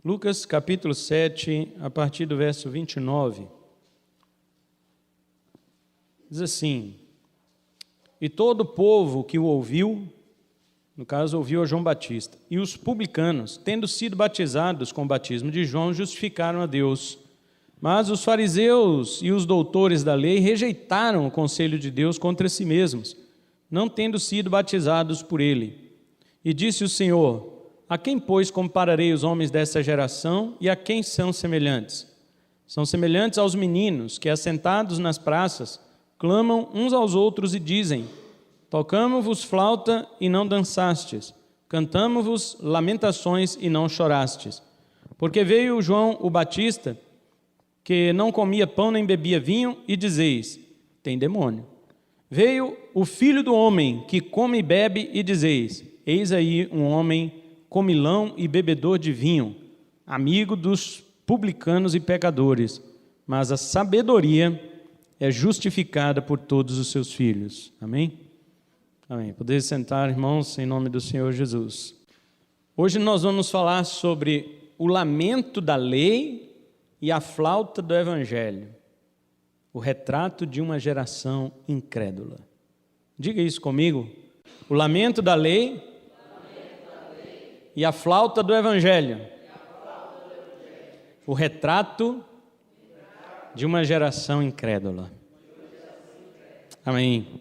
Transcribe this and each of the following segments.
Lucas capítulo 7, a partir do verso 29. Diz assim: E todo o povo que o ouviu, no caso ouviu a João Batista, e os publicanos, tendo sido batizados com o batismo de João, justificaram a Deus. Mas os fariseus e os doutores da lei rejeitaram o conselho de Deus contra si mesmos, não tendo sido batizados por ele. E disse o Senhor: A quem, pois, compararei os homens desta geração e a quem são semelhantes? São semelhantes aos meninos que, assentados nas praças, clamam uns aos outros e dizem: Tocamo-vos flauta e não dançastes, cantamo-vos lamentações e não chorastes. Porque veio João o Batista, que não comia pão nem bebia vinho, e dizeis: Tem demônio. Veio o Filho do Homem, que come e bebe, e dizeis: Eis aí um homem comilão e bebedor de vinho, amigo dos publicanos e pecadores, mas a sabedoria é justificada por todos os seus filhos. Amém? Amém. Podeis sentar, irmãos, em nome do Senhor Jesus. Hoje nós vamos falar sobre o lamento da lei e a flauta do evangelho, o retrato de uma geração incrédula. Diga isso comigo: o lamento da lei e a flauta do evangelho, o retrato de uma geração incrédula. Amém.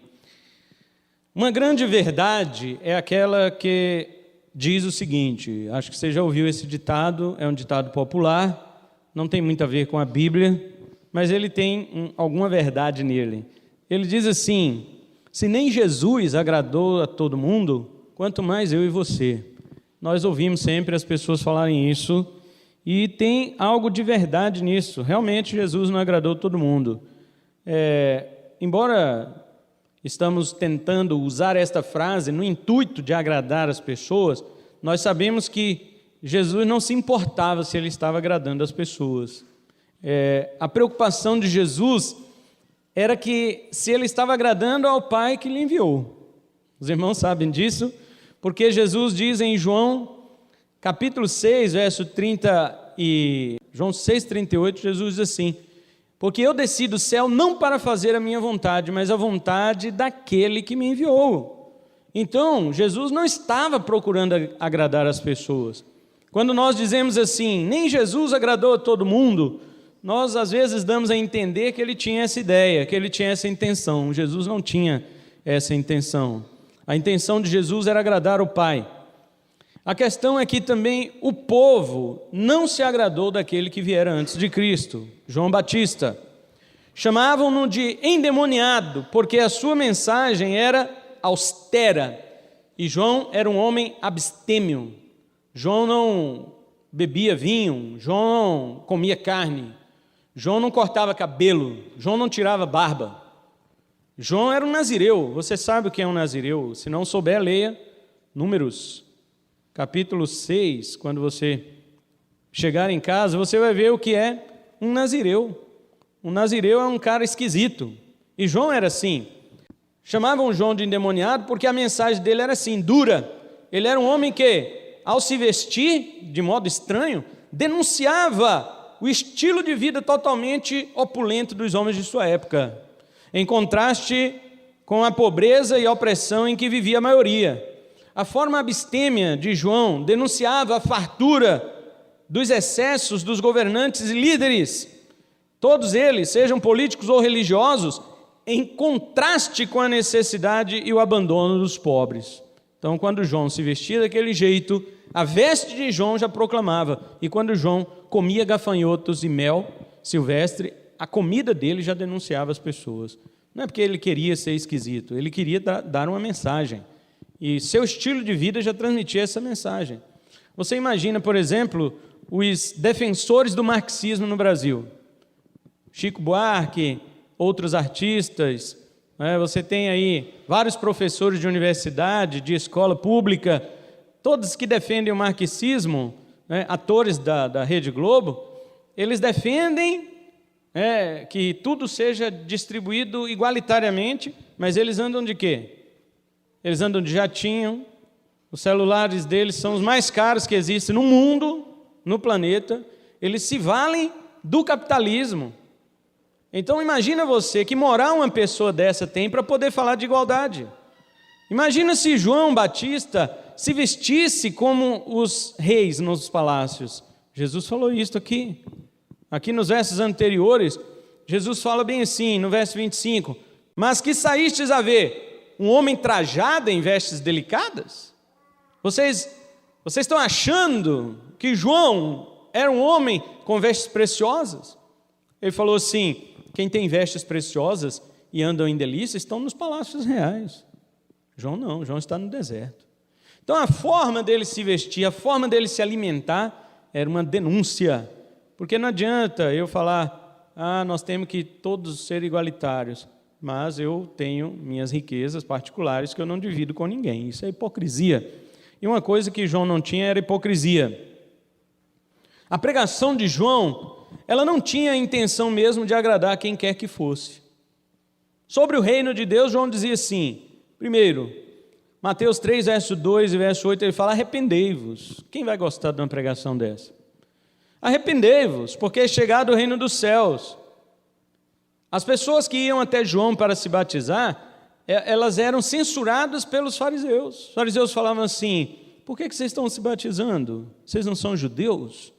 Uma grande verdade é aquela que diz o seguinte, acho que você já ouviu esse ditado, é um ditado popular, não tem muito a ver com a Bíblia, mas ele tem alguma verdade nele. Ele diz assim: se nem Jesus agradou a todo mundo, quanto mais eu e você. Nós ouvimos sempre as pessoas falarem isso, e tem algo de verdade nisso. Realmente Jesus não agradou todo mundo. Embora estamos tentando usar esta frase no intuito de agradar as pessoas, nós sabemos que Jesus não se importava se ele estava agradando as pessoas. A preocupação de Jesus era que se ele estava agradando ao Pai que lhe enviou. Os irmãos sabem disso? Porque Jesus diz em João, capítulo 6, verso 30 e João 6, 38, Jesus diz assim: Porque eu desci do céu não para fazer a minha vontade, mas a vontade daquele que me enviou. Então, Jesus não estava procurando agradar as pessoas. Quando nós dizemos assim, nem Jesus agradou a todo mundo, nós às vezes damos a entender que ele tinha essa ideia, que ele tinha essa intenção. Jesus não tinha essa intenção. A intenção de Jesus era agradar o Pai. A questão é que também o povo não se agradou daquele que viera antes de Cristo, João Batista. Chamavam-no de endemoniado, porque a sua mensagem era austera. E João era um homem abstêmio. João não bebia vinho, João não comia carne, João não cortava cabelo, João não tirava barba. João era um nazireu. Você sabe o que é um nazireu? Se não souber, leia Números, capítulo 6. Quando você chegar em casa, você vai ver o que é um nazireu. Um nazireu é um cara esquisito. E João era assim. Chamavam João de endemoniado porque a mensagem dele era assim, dura. Ele era um homem que, ao se vestir de modo estranho, denunciava o estilo de vida totalmente opulento dos homens de sua época, em contraste com a pobreza e a opressão em que vivia a maioria. A forma abstêmia de João denunciava a fartura dos excessos dos governantes e líderes, todos eles, sejam políticos ou religiosos, em contraste com a necessidade e o abandono dos pobres. Então, quando João se vestia daquele jeito, a veste de João já proclamava, e quando João comia gafanhotos e mel silvestre, a comida dele já denunciava as pessoas. Não é porque ele queria ser esquisito, ele queria dar uma mensagem. E seu estilo de vida já transmitia essa mensagem. Você imagina, por exemplo, os defensores do marxismo no Brasil. Chico Buarque, outros artistas, você tem aí vários professores de universidade, de escola pública, todos que defendem o marxismo, atores da Rede Globo, eles defendem que tudo seja distribuído igualitariamente, mas eles andam de quê? Eles andam de jatinho, os celulares deles são os mais caros que existem no mundo, no planeta, eles se valem do capitalismo. Então imagina você que moral uma pessoa dessa tem para poder falar de igualdade. Imagina se João Batista se vestisse como os reis nos palácios. Jesus falou isso aqui. Aqui nos versos anteriores, Jesus fala bem assim, no verso 25: mas que saístes a ver um homem trajado em vestes delicadas? Vocês estão achando que João era um homem com vestes preciosas? Ele falou assim: quem tem vestes preciosas e andam em delícia estão nos palácios reais. João não, João está no deserto. Então a forma dele se vestir, a forma dele se alimentar era uma denúncia. Porque não adianta eu falar, nós temos que todos ser igualitários, mas eu tenho minhas riquezas particulares que eu não divido com ninguém. Isso é hipocrisia. E uma coisa que João não tinha era hipocrisia. A pregação de João, ela não tinha a intenção mesmo de agradar quem quer que fosse. Sobre o reino de Deus, João dizia assim, primeiro, Mateus 3, verso 2 e verso 8, ele fala: arrependei-vos. Quem vai gostar de uma pregação dessa? Arrependei-vos, porque é chegado o reino dos céus. As pessoas que iam até João para se batizar, elas eram censuradas pelos fariseus. Os fariseus falavam assim: por que vocês estão se batizando? Vocês não são judeus?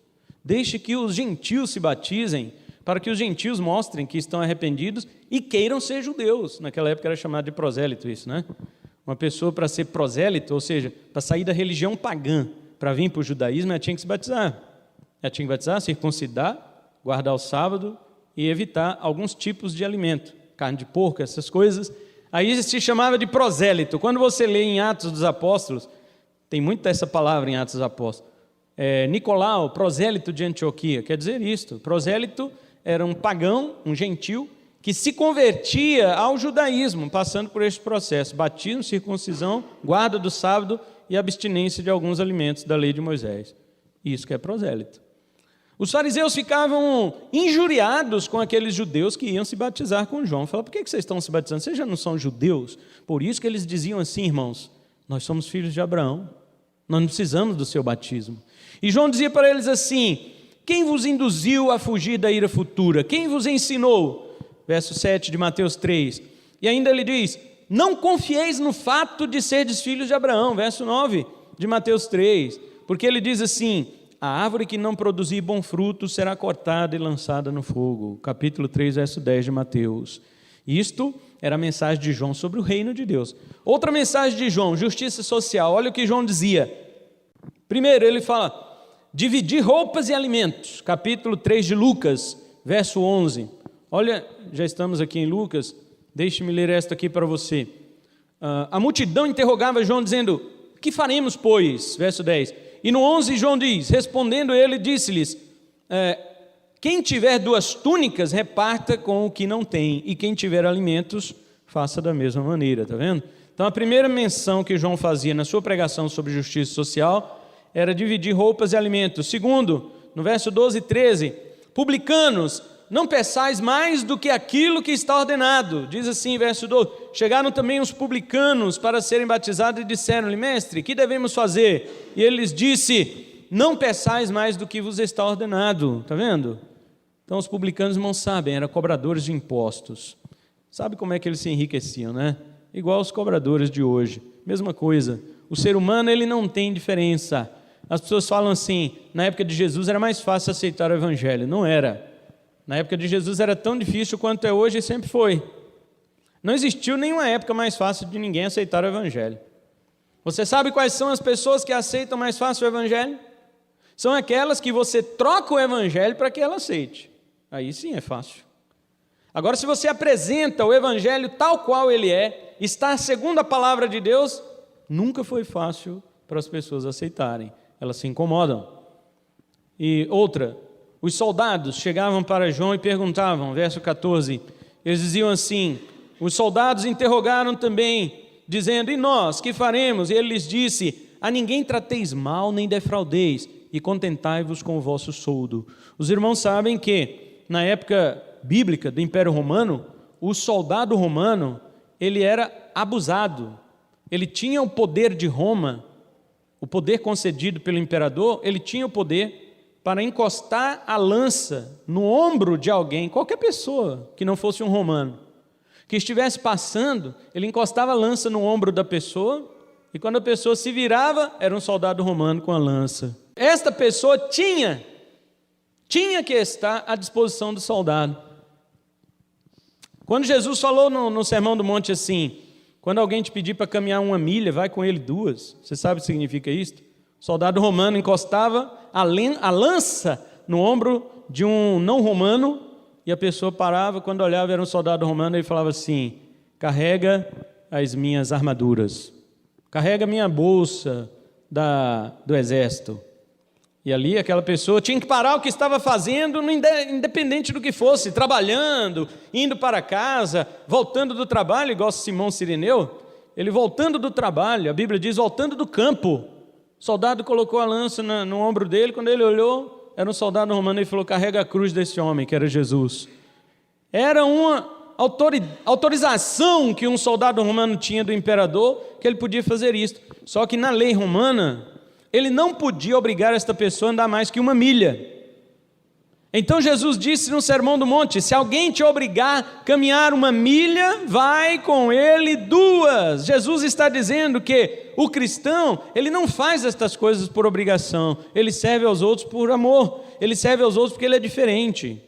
Deixe que os gentios se batizem, para que os gentios mostrem que estão arrependidos e queiram ser judeus. Naquela época era chamado de prosélito isso, né? Uma pessoa, para ser prosélito, ou seja, para sair da religião pagã, para vir para o judaísmo, ela tinha que se batizar. Ela tinha que batizar, circuncidar, guardar o sábado e evitar alguns tipos de alimento, carne de porco, essas coisas. Aí se chamava de prosélito. Quando você lê em Atos dos Apóstolos, tem muito dessa palavra em Atos dos Apóstolos. Nicolau, prosélito de Antioquia, quer dizer isto. Prosélito era um pagão, um gentil, que se convertia ao judaísmo, passando por este processo: batismo, circuncisão, guarda do sábado e abstinência de alguns alimentos da lei de Moisés. Isso que é prosélito. Os fariseus ficavam injuriados com aqueles judeus que iam se batizar com João. Falavam: por que vocês estão se batizando? Vocês já não são judeus? Por isso que eles diziam assim: irmãos, nós somos filhos de Abraão, nós não precisamos do seu batismo. E João dizia para eles assim: quem vos induziu a fugir da ira futura? Quem vos ensinou? Verso 7 de Mateus 3. E ainda ele diz: não confieis no fato de serdes filhos de Abraão. Verso 9 de Mateus 3. Porque ele diz assim: a árvore que não produzir bom fruto será cortada e lançada no fogo. Capítulo 3, verso 10 de Mateus. Isto era a mensagem de João sobre o reino de Deus. Outra mensagem de João, justiça social. Olha o que João dizia. Primeiro ele fala: dividir roupas e alimentos. Capítulo 3 de Lucas, verso 11. Olha, já estamos aqui em Lucas, deixe-me ler esta aqui para você. A multidão interrogava João dizendo: que faremos, pois? Verso 10. E no 11 João diz: respondendo ele, disse-lhes: quem tiver 2 túnicas, reparta com o que não tem, e quem tiver alimentos, faça da mesma maneira. Está vendo? Então a primeira menção que João fazia na sua pregação sobre justiça social era dividir roupas e alimentos. Segundo, no verso 12 e 13, publicanos, não peçais mais do que aquilo que está ordenado. Diz assim, verso 12, chegaram também os publicanos para serem batizados e disseram-lhe: mestre, que devemos fazer? E ele lhes disse: não peçais mais do que vos está ordenado. Está vendo? Então os publicanos não sabem, eram cobradores de impostos. Sabe como é que eles se enriqueciam, né? Igual os cobradores de hoje, mesma coisa. O ser humano, ele não tem diferença. As pessoas falam assim: na época de Jesus era mais fácil aceitar o evangelho. Não era. Na época de Jesus era tão difícil quanto é hoje e sempre foi. Não existiu nenhuma época mais fácil de ninguém aceitar o evangelho. Você sabe quais são as pessoas que aceitam mais fácil o evangelho? São aquelas que você troca o evangelho para que ela aceite. Aí sim é fácil. Agora, se você apresenta o evangelho tal qual ele é, está segundo a palavra de Deus, nunca foi fácil para as pessoas aceitarem. Elas se incomodam. E outra, os soldados chegavam para João e perguntavam, verso 14, eles diziam assim, os soldados interrogaram também, dizendo: e nós, que faremos? E ele lhes disse: a ninguém trateis mal, nem defraudeis, e contentai-vos com o vosso soldo. Os irmãos sabem que, na época bíblica do Império Romano, o soldado romano, ele era abusado, ele tinha o poder de Roma, o poder concedido pelo imperador, ele tinha o poder para encostar a lança no ombro de alguém, qualquer pessoa que não fosse um romano, que estivesse passando, ele encostava a lança no ombro da pessoa, e quando a pessoa se virava, era um soldado romano com a lança. Esta pessoa tinha que estar à disposição do soldado. Quando Jesus falou no Sermão do Monte assim, quando alguém te pedir para caminhar 1 milha, vai com ele 2. Você sabe o que significa isso? O soldado romano encostava a lança no ombro de um não romano, e a pessoa parava, quando olhava era um soldado romano, e falava assim: carrega as minhas armaduras, carrega a minha bolsa do exército. E ali aquela pessoa tinha que parar o que estava fazendo, independente do que fosse, trabalhando, indo para casa, voltando do trabalho, igual Simão Cireneu, ele voltando do trabalho, a Bíblia diz, voltando do campo, o soldado colocou a lança no ombro dele, quando ele olhou, era um soldado romano, e falou: carrega a cruz desse homem, que era Jesus. Era uma autorização que um soldado romano tinha do imperador, que ele podia fazer isso. Só que na lei romana, ele não podia obrigar esta pessoa a andar mais que 1 milha. Então Jesus disse no Sermão do Monte: se alguém te obrigar a caminhar 1 milha, vai com ele 2. Jesus está dizendo que o cristão, ele não faz estas coisas por obrigação, ele serve aos outros por amor, ele serve aos outros porque ele é diferente.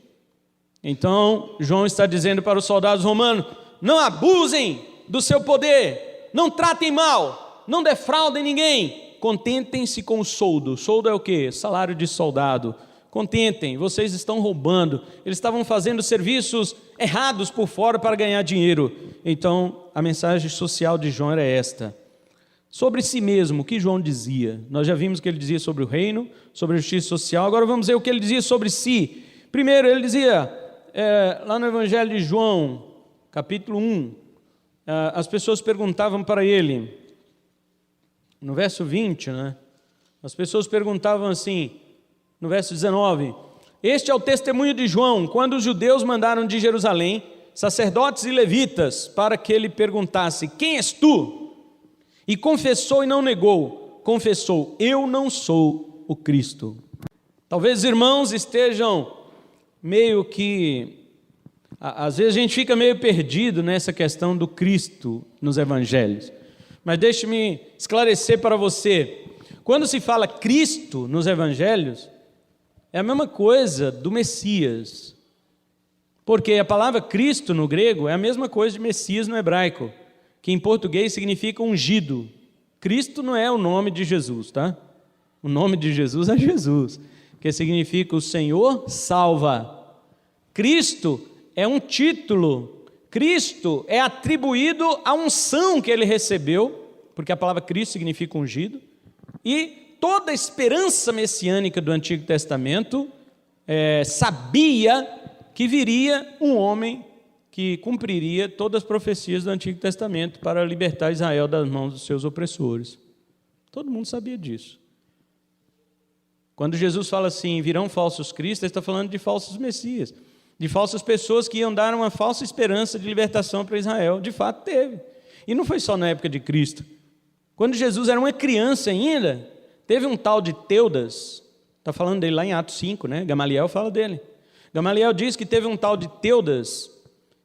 Então João está dizendo para os soldados romanos: não abusem do seu poder, não tratem mal, não defraudem ninguém, contentem-se com o soldo. Soldo é o quê? Salário de soldado. Contentem, vocês estão roubando. Eles estavam fazendo serviços errados por fora para ganhar dinheiro. Então a mensagem social de João era esta. Sobre si mesmo, o que João dizia? Nós já vimos o que ele dizia sobre o reino, sobre a justiça social. Agora vamos ver o que ele dizia sobre si. Primeiro ele dizia, lá no Evangelho de João, capítulo 1, as pessoas perguntavam para ele, no verso 20, né? As pessoas perguntavam assim, no verso 19: este é o testemunho de João, quando os judeus mandaram de Jerusalém sacerdotes e levitas para que ele perguntasse: quem és tu? E confessou e não negou, confessou: eu não sou o Cristo. Talvez os irmãos estejam meio que, às vezes a gente fica meio perdido nessa questão do Cristo nos evangelhos, mas deixe-me esclarecer para você, quando se fala Cristo nos evangelhos, é a mesma coisa do Messias, porque a palavra Cristo no grego é a mesma coisa de Messias no hebraico, que em português significa ungido. Cristo não é o nome de Jesus, tá? O nome de Jesus é Jesus, que significa o Senhor salva. Cristo é um título, Cristo é atribuído à unção que ele recebeu, porque a palavra Cristo significa ungido, e toda a esperança messiânica do Antigo Testamento sabia que viria um homem que cumpriria todas as profecias do Antigo Testamento para libertar Israel das mãos dos seus opressores. Todo mundo sabia disso. Quando Jesus fala assim, virão falsos cristos, ele está falando de falsos messias, de falsas pessoas que iam dar uma falsa esperança de libertação para Israel. De fato teve. E não foi só na época de Cristo. Quando Jesus era uma criança ainda, teve um tal de Teudas, está falando dele lá em Atos 5, né? Gamaliel fala dele. Gamaliel diz que teve um tal de Teudas,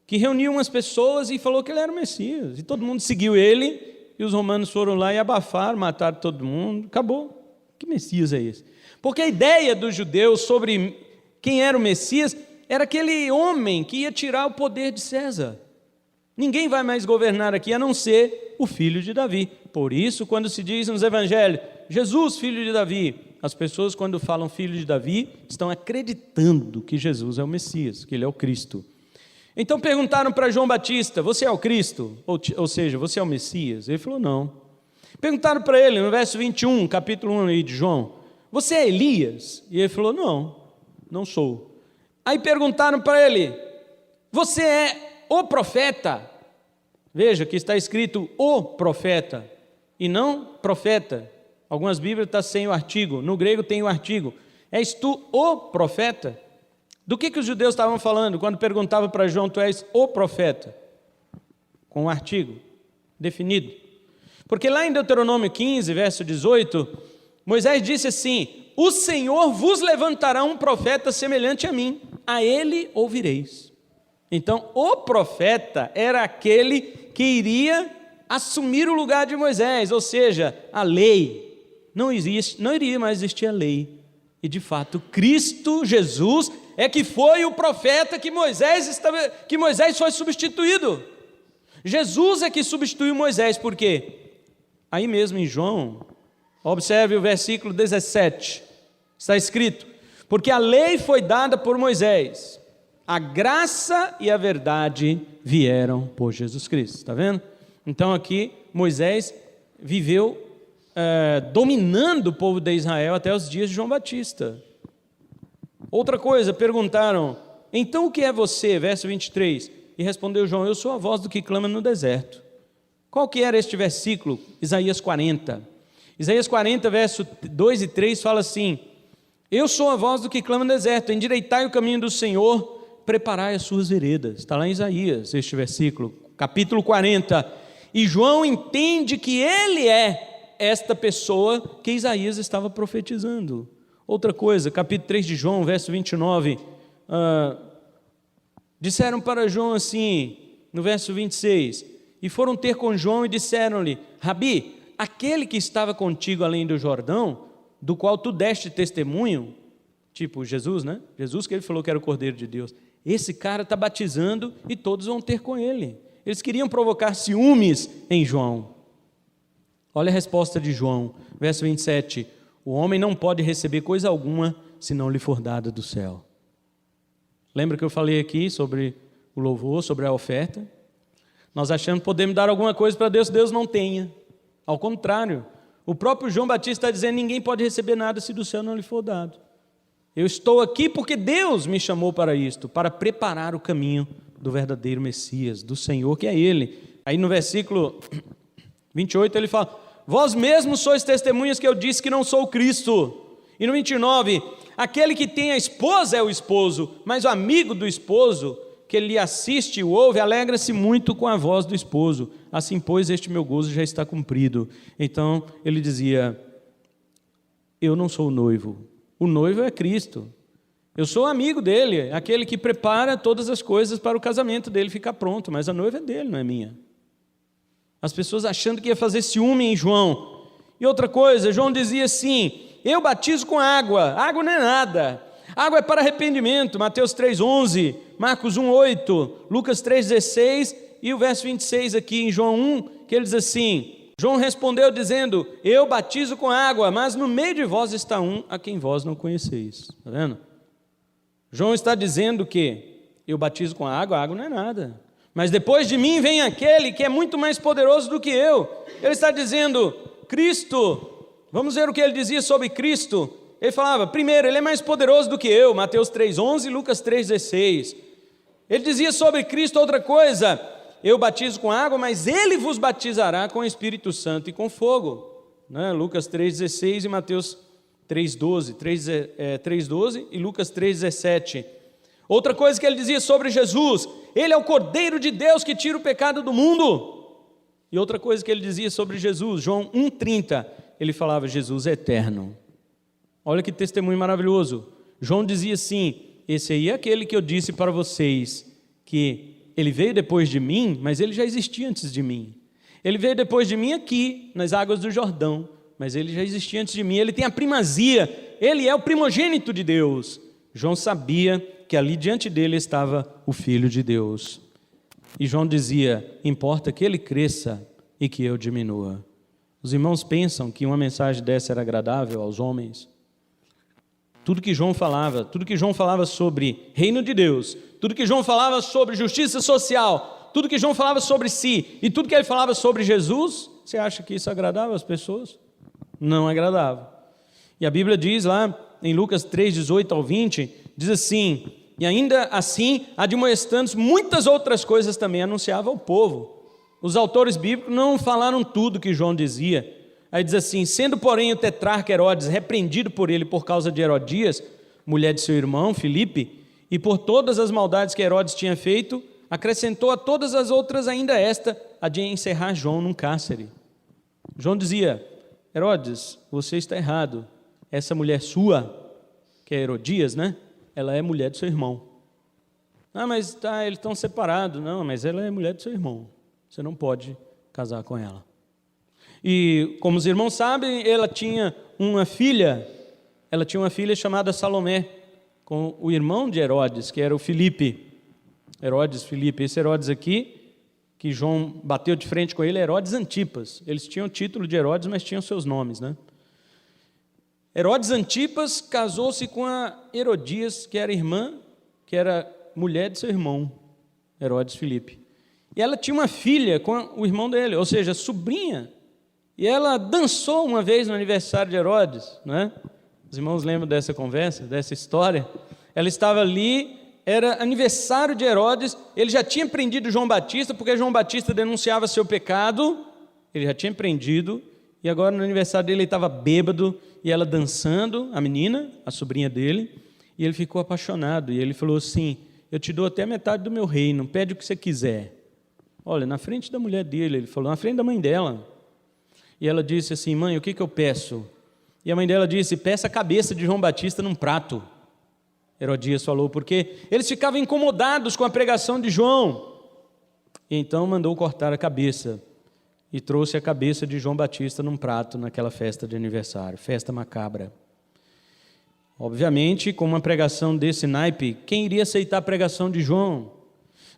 que reuniu umas pessoas e falou que ele era o Messias. E todo mundo seguiu ele, e os romanos foram lá e abafaram, mataram todo mundo, acabou. Que Messias é esse? Porque a ideia dos judeus sobre quem era o Messias era aquele homem que ia tirar o poder de César. Ninguém vai mais governar aqui a não ser o filho de Davi. Por isso, quando se diz nos evangelhos, Jesus, filho de Davi, as pessoas quando falam filho de Davi, estão acreditando que Jesus é o Messias, que ele é o Cristo. Então perguntaram para João Batista: você é o Cristo? Ou seja, você é o Messias? Ele falou: não. Perguntaram para ele, no verso 21, capítulo 1 aí de João: você é Elias? E ele falou: não, não sou. Aí perguntaram para ele: você é o profeta? Veja que está escrito o profeta e não profeta. Algumas Bíblias estão sem o artigo, no grego tem o artigo. És tu o profeta? Do que os judeus estavam falando quando perguntavam para João: tu és o profeta? Com o artigo definido. Porque lá em Deuteronômio 15, verso 18, Moisés disse assim: o Senhor vos levantará um profeta semelhante a mim, a ele ouvireis. Então, o profeta era aquele que iria assumir o lugar de Moisés, ou seja, a lei. Não iria mais existir a lei. E de fato, Cristo Jesus é que foi o profeta que Moisés foi substituído. Jesus é que substituiu Moisés, por quê? Aí mesmo em João, observe o versículo 17, está escrito: porque a lei foi dada por Moisés, a graça e a verdade vieram por Jesus Cristo, está vendo? Então aqui Moisés viveu dominando o povo de Israel até os dias de João Batista. Outra coisa, perguntaram: então o que é você? Verso 23, e respondeu João: eu sou a voz do que clama no deserto. Qual que era este versículo? Isaías 40. Isaías 40, verso 2 e 3 fala assim: eu sou a voz do que clama no deserto, endireitai o caminho do Senhor, preparai as suas veredas. Está lá em Isaías, este versículo, capítulo 40. E João entende que ele é esta pessoa que Isaías estava profetizando. Outra coisa, capítulo 3 de João, verso 29, disseram para João assim, no verso 26, e foram ter com João e disseram-lhe: Rabi, aquele que estava contigo além do Jordão, do qual tu deste testemunho, tipo Jesus, né? Jesus que ele falou que era o Cordeiro de Deus, esse cara está batizando e todos vão ter com ele. Eles queriam provocar ciúmes em João. Olha a resposta de João, verso 27, o homem não pode receber coisa alguma se não lhe for dada do céu. Lembra que eu falei aqui sobre o louvor, sobre a oferta? Nós achamos que podemos dar alguma coisa para Deus, Deus não tenha. Ao contrário, o próprio João Batista está dizendo: ninguém pode receber nada se do céu não lhe for dado. Eu estou aqui porque Deus me chamou para isto, para preparar o caminho do verdadeiro Messias, do Senhor, que é Ele. Aí no versículo 28 ele fala: vós mesmos sois testemunhas que eu disse que não sou o Cristo. E no 29, aquele que tem a esposa é o esposo, mas o amigo do esposo, que lhe assiste e o ouve, alegra-se muito com a voz do esposo. Assim, pois, este meu gozo já está cumprido. Então, ele dizia: eu não sou o noivo é Cristo. Eu sou amigo dele, aquele que prepara todas as coisas para o casamento dele ficar pronto, mas a noiva é dele, não é minha. As pessoas achando que ia fazer ciúme em João. E outra coisa, João dizia assim: eu batizo com água não é nada, água é para arrependimento, Mateus 3,11, Marcos 1,8, Lucas 3,16 e o verso 26 aqui em João 1, que ele diz assim: João respondeu dizendo: eu batizo com água, mas no meio de vós está um a quem vós não conheceis. Está vendo? João está dizendo que eu batizo com água não é nada, mas depois de mim vem aquele que é muito mais poderoso do que eu. Ele está dizendo: Cristo. Vamos ver o que ele dizia sobre Cristo. Ele falava: primeiro, ele é mais poderoso do que eu, Mateus 3,11 e Lucas 3,16. Ele dizia sobre Cristo outra coisa: eu batizo com água, mas ele vos batizará com o Espírito Santo e com fogo, né? Lucas 3,16 e Mateus 3,12 e Lucas 3,17. Outra coisa que ele dizia sobre Jesus: ele é o Cordeiro de Deus que tira o pecado do mundo. E outra coisa que ele dizia sobre Jesus, João 1,30, ele falava: Jesus é eterno. Olha que testemunho maravilhoso. João dizia assim: esse aí é aquele que eu disse para vocês, que ele veio depois de mim, mas ele já existia antes de mim. Ele veio depois de mim aqui, nas águas do Jordão, mas ele já existia antes de mim. Ele tem a primazia, ele é o primogênito de Deus. João sabia que ali diante dele estava o Filho de Deus. E João dizia: importa que ele cresça e que eu diminua. Os irmãos pensam que uma mensagem dessa era agradável aos homens? Tudo que João falava sobre reino de Deus, tudo que João falava sobre justiça social, tudo que João falava sobre si, e tudo que ele falava sobre Jesus, você acha que isso agradava às pessoas? Não agradava. E a Bíblia diz lá, em Lucas 3, 18 ao 20, diz assim: e ainda assim, admoestando muitas outras coisas também anunciava ao povo. Os autores bíblicos não falaram tudo que João dizia. Aí diz assim: sendo porém o tetrarca Herodes repreendido por ele por causa de Herodias, mulher de seu irmão Filipe, e por todas as maldades que Herodes tinha feito, acrescentou a todas as outras ainda esta, a de encerrar João num cárcere. João dizia: Herodes, você está errado, essa mulher sua, que é Herodias, né? Ela é mulher do seu irmão. Ah, mas tá, eles estão separados. Não, mas ela é mulher do seu irmão. Você não pode casar com ela. E, como os irmãos sabem, ela tinha uma filha chamada Salomé, com o irmão de Herodes, que era o Filipe. Herodes, Filipe. Esse Herodes aqui, que João bateu de frente com ele, é Herodes Antipas. Eles tinham o título de Herodes, mas tinham seus nomes, né? Herodes Antipas casou-se com a Herodias, que era irmã, que era mulher de seu irmão, Herodes Filipe. E ela tinha uma filha com o irmão dele, ou seja, sobrinha. E ela dançou uma vez no aniversário de Herodes, né? Os irmãos lembram dessa conversa, dessa história? Ela estava ali, era aniversário de Herodes, ele já tinha prendido João Batista, porque João Batista denunciava seu pecado, ele já tinha prendido, e agora no aniversário dele ele estava bêbado, e ela dançando, a menina, a sobrinha dele, e ele ficou apaixonado, e ele falou assim: eu te dou até a metade do meu reino, pede o que você quiser. Olha, na frente da mulher dele, ele falou, na frente da mãe dela. E ela disse assim: mãe, o que eu peço? E a mãe dela disse: peça a cabeça de João Batista num prato. Herodias falou, porque eles ficavam incomodados com a pregação de João. E então mandou cortar a cabeça. E trouxe a cabeça de João Batista num prato naquela festa de aniversário, festa macabra. Obviamente, com uma pregação desse naipe, quem iria aceitar a pregação de João?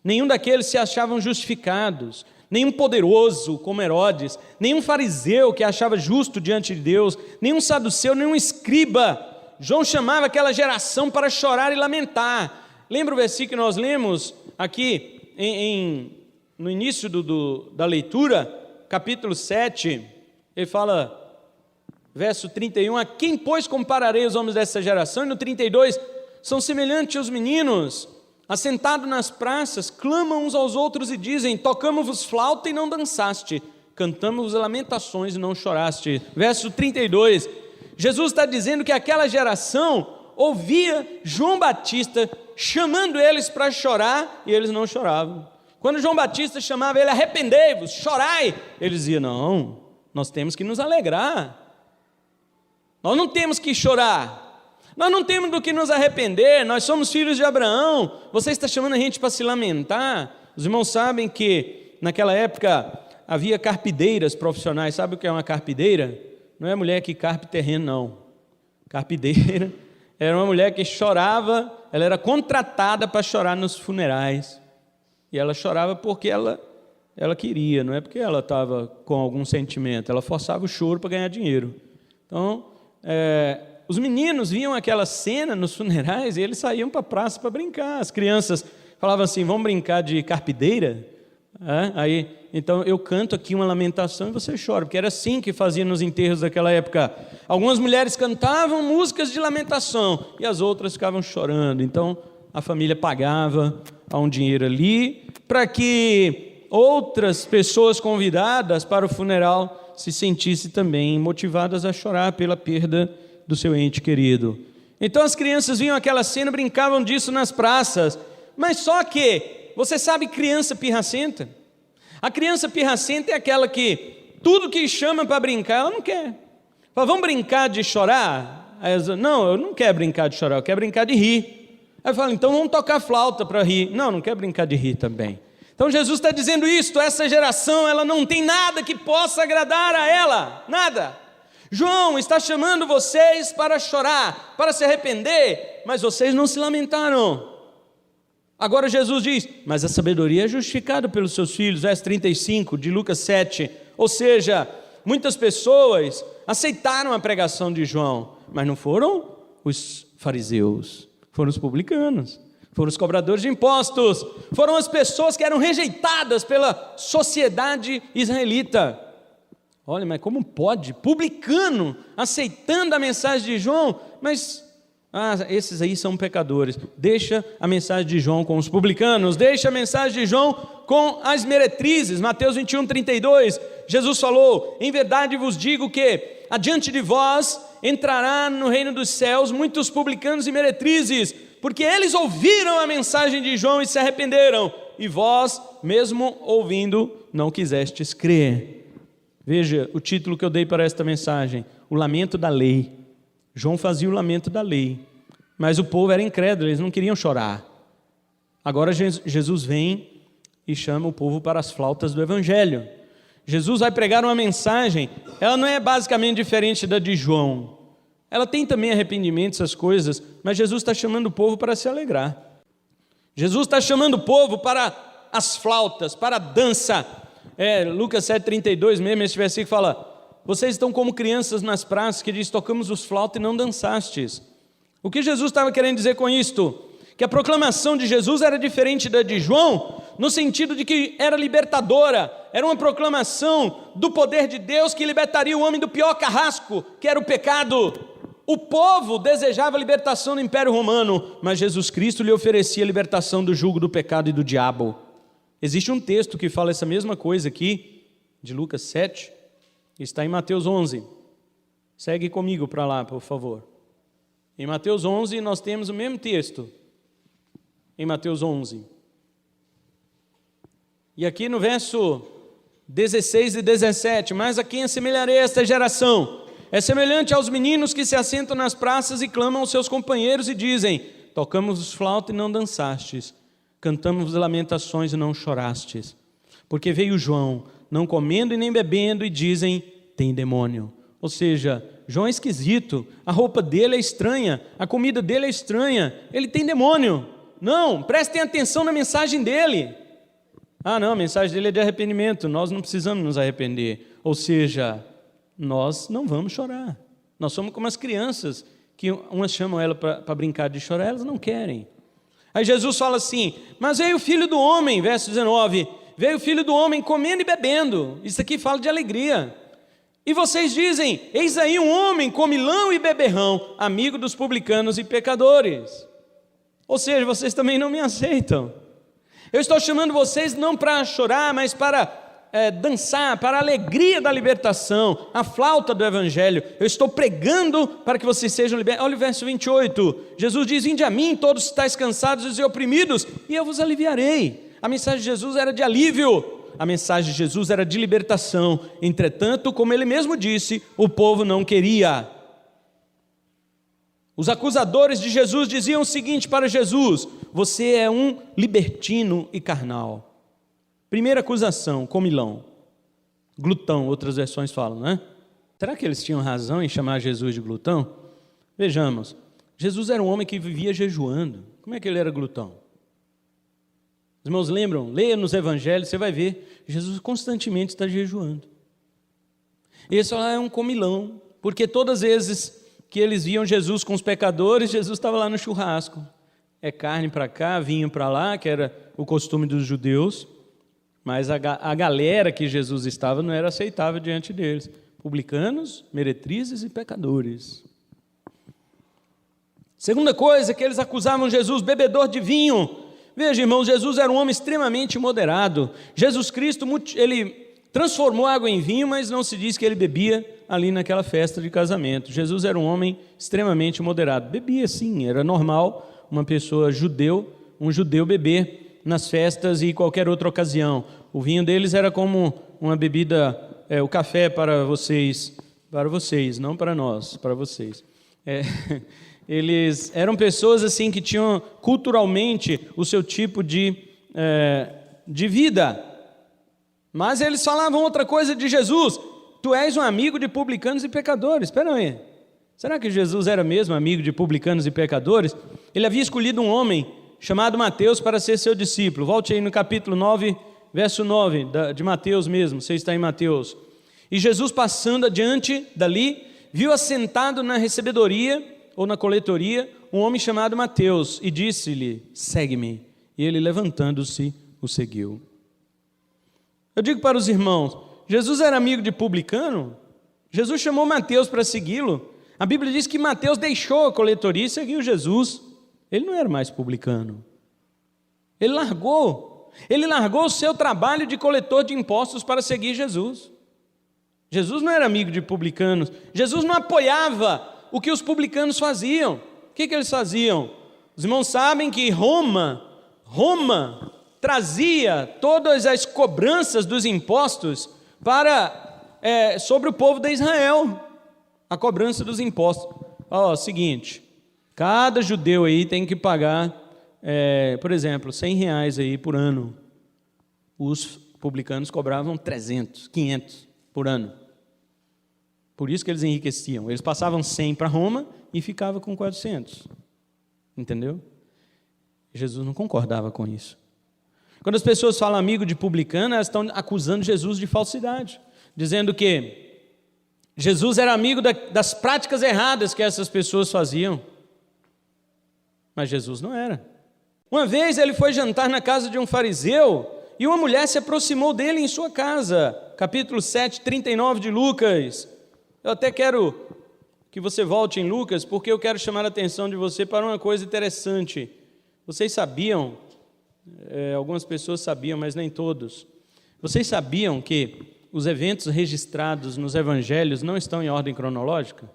Nenhum daqueles se achavam justificados, nenhum poderoso como Herodes, nenhum fariseu que achava justo diante de Deus, nenhum saduceu, nenhum escriba. João chamava aquela geração para chorar e lamentar. Lembra o versículo que nós lemos aqui no início da leitura, capítulo 7, ele fala, verso 31, a quem, pois, compararei os homens dessa geração? E no 32, são semelhantes aos meninos, assentados nas praças, clamam uns aos outros e dizem, tocamos-vos flauta e não dançaste, cantamos lamentações e não choraste. Verso 32, Jesus está dizendo que aquela geração ouvia João Batista chamando eles para chorar e eles não choravam. Quando João Batista chamava ele, arrependei-vos, chorai, eles diziam, não, nós temos que nos alegrar, nós não temos que chorar, nós não temos do que nos arrepender, nós somos filhos de Abraão, você está chamando a gente para se lamentar. Os irmãos sabem que naquela época havia carpideiras profissionais. Sabe o que é uma carpideira? Não é mulher que carpe terreno, não. Carpideira era uma mulher que chorava, ela era contratada para chorar nos funerais, e ela chorava porque ela queria, não é porque ela estava com algum sentimento, ela forçava o choro para ganhar dinheiro. Então, os meninos viam aquela cena nos funerais e eles saíam para a praça para brincar. As crianças falavam assim, vamos brincar de carpideira? Então eu canto aqui uma lamentação e você chora, porque era assim que fazia nos enterros daquela época. Algumas mulheres cantavam músicas de lamentação e as outras ficavam chorando. Então a família pagava um dinheiro ali para que outras pessoas convidadas para o funeral se sentissem também motivadas a chorar pela perda do seu ente querido. Então as crianças viam aquela cena, brincavam disso nas praças, mas só que, você sabe criança pirracenta? A criança pirracenta é aquela que tudo que chama para brincar, ela não quer. Fala, vamos brincar de chorar? Aí ela diz, não, eu não quero brincar de chorar, eu quero brincar de rir. Aí fala, então vamos tocar flauta para rir. Não, não quero brincar de rir também. Então Jesus está dizendo isto, essa geração, ela não tem nada que possa agradar a ela, nada. João está chamando vocês para chorar, para se arrepender, mas vocês não se lamentaram. Agora Jesus diz, mas a sabedoria é justificada pelos seus filhos, verso 35 de Lucas 7, ou seja, muitas pessoas aceitaram a pregação de João, mas não foram os fariseus, foram os publicanos, foram os cobradores de impostos, foram as pessoas que eram rejeitadas pela sociedade israelita. Olha, mas como pode? Publicano aceitando a mensagem de João, mas esses aí são pecadores. Deixa a mensagem de João com os publicanos, deixa a mensagem de João com as meretrizes. Mateus 21, 32, Jesus falou, em verdade vos digo que adiante de vós entrará no reino dos céus muitos publicanos e meretrizes, porque eles ouviram a mensagem de João e se arrependeram, e vós, mesmo ouvindo, não quisestes crer. Veja o título que eu dei para esta mensagem, o lamento da lei. João fazia o lamento da lei, mas o povo era incrédulo, eles não queriam chorar. Agora Jesus vem e chama o povo para as flautas do Evangelho. Jesus vai pregar uma mensagem, ela não é basicamente diferente da de João. Ela tem também arrependimento, essas coisas, mas Jesus está chamando o povo para se alegrar. Jesus está chamando o povo para as flautas, para a dança. Lucas 7,32 mesmo, esse versículo fala: vocês estão como crianças nas praças, que diz, tocamos os flautas e não dançastes. O que Jesus estava querendo dizer com isto? Que a proclamação de Jesus era diferente da de João, no sentido de que era libertadora, era uma proclamação do poder de Deus que libertaria o homem do pior carrasco, que era o pecado. O povo desejava a libertação do Império Romano, mas Jesus Cristo lhe oferecia a libertação do jugo do pecado e do diabo. Existe um texto que fala essa mesma coisa aqui, de Lucas 7, está em Mateus 11. Segue comigo para lá, por favor. Em Mateus 11 nós temos o mesmo texto. Em Mateus 11. E aqui no verso 16 e 17, mas a quem assemelharei esta geração? É semelhante aos meninos que se assentam nas praças e clamam aos seus companheiros e dizem, tocamos os flautas e não dançastes, cantamos lamentações e não chorastes. Porque veio João, não comendo e nem bebendo, e dizem, tem demônio. Ou seja, João é esquisito, a roupa dele é estranha, a comida dele é estranha, ele tem demônio. Não, prestem atenção na mensagem dele. Não, a mensagem dele é de arrependimento, nós não precisamos nos arrepender. Ou seja, nós não vamos chorar. Nós somos como as crianças, que umas chamam ela para brincar de chorar, elas não querem. Aí Jesus fala assim, mas veio o Filho do Homem, verso 19, veio o Filho do Homem comendo e bebendo. Isso aqui fala de alegria. E vocês dizem, eis aí um homem comilão e beberrão, amigo dos publicanos e pecadores. Ou seja, vocês também não me aceitam. Eu estou chamando vocês não para chorar, mas para dançar, para a alegria da libertação, a flauta do Evangelho. Eu estou pregando para que vocês sejam libertos. Olha o verso 28. Jesus diz, vinde a mim, todos estáis cansados e oprimidos, e eu vos aliviarei. A mensagem de Jesus era de alívio. A mensagem de Jesus era de libertação. Entretanto, como ele mesmo disse, o povo não queria. Os acusadores de Jesus diziam o seguinte para Jesus, você é um libertino e carnal. Primeira acusação, comilão, glutão, outras versões falam, né? Será que eles tinham razão em chamar Jesus de glutão? Vejamos, Jesus era um homem que vivia jejuando. Como é que ele era glutão? Os irmãos lembram? Leia nos evangelhos, você vai ver, Jesus constantemente está jejuando. Esse é um comilão, porque todas as vezes que eles viam Jesus com os pecadores, Jesus estava lá no churrasco. É carne para cá, vinho para lá, que era o costume dos judeus, mas a galera que Jesus estava não era aceitável diante deles. Publicanos, meretrizes e pecadores. Segunda coisa que eles acusavam Jesus, bebedor de vinho. Veja, irmãos, Jesus era um homem extremamente moderado. Jesus Cristo, ele transformou água em vinho, mas não se diz que ele bebia ali naquela festa de casamento. Jesus era um homem extremamente moderado. Bebia sim, era normal uma pessoa um judeu beber nas festas e qualquer outra ocasião. O vinho deles era como uma bebida, o café para vocês, não para nós, para vocês. Eles eram pessoas assim que tinham culturalmente o seu tipo de vida. Mas eles falavam outra coisa de Jesus. Tu és um amigo de publicanos e pecadores. Espera aí. Será que Jesus era mesmo amigo de publicanos e pecadores? Ele havia escolhido um homem chamado Mateus para ser seu discípulo. Volte aí no capítulo 9, verso 9 de Mateus mesmo. Você está em Mateus. E Jesus passando adiante dali, viu assentado na recebedoria ou na coletoria um homem chamado Mateus e disse-lhe, segue-me. E ele levantando-se, o seguiu. Eu digo para os irmãos, Jesus era amigo de publicano? Jesus chamou Mateus para segui-lo. A Bíblia diz que Mateus deixou a coletoria e seguiu Jesus. Ele não era mais publicano. Ele largou o seu trabalho de coletor de impostos para seguir Jesus. Jesus não era amigo de publicanos. Jesus não apoiava o que os publicanos faziam. O que eles faziam? Os irmãos sabem que Roma trazia todas as cobranças dos impostos sobre o povo de Israel, a cobrança dos impostos. seguinte, cada judeu aí tem que pagar, por exemplo, R$100 aí por ano. Os publicanos cobravam 300, 500 por ano. Por isso que eles enriqueciam. Eles passavam 100 para Roma e ficavam com 400. Entendeu? Jesus não concordava com isso. Quando as pessoas falam amigo de publicano, elas estão acusando Jesus de falsidade, dizendo que Jesus era amigo das práticas erradas que essas pessoas faziam. Mas Jesus não era. Uma vez ele foi jantar na casa de um fariseu e uma mulher se aproximou dele em sua casa. Capítulo 7, 39 de Lucas. Eu até quero que você volte em Lucas, porque eu quero chamar a atenção de você para uma coisa interessante. Vocês sabiam, algumas pessoas sabiam, mas nem todos. Vocês sabiam que os eventos registrados nos evangelhos não estão em ordem cronológica?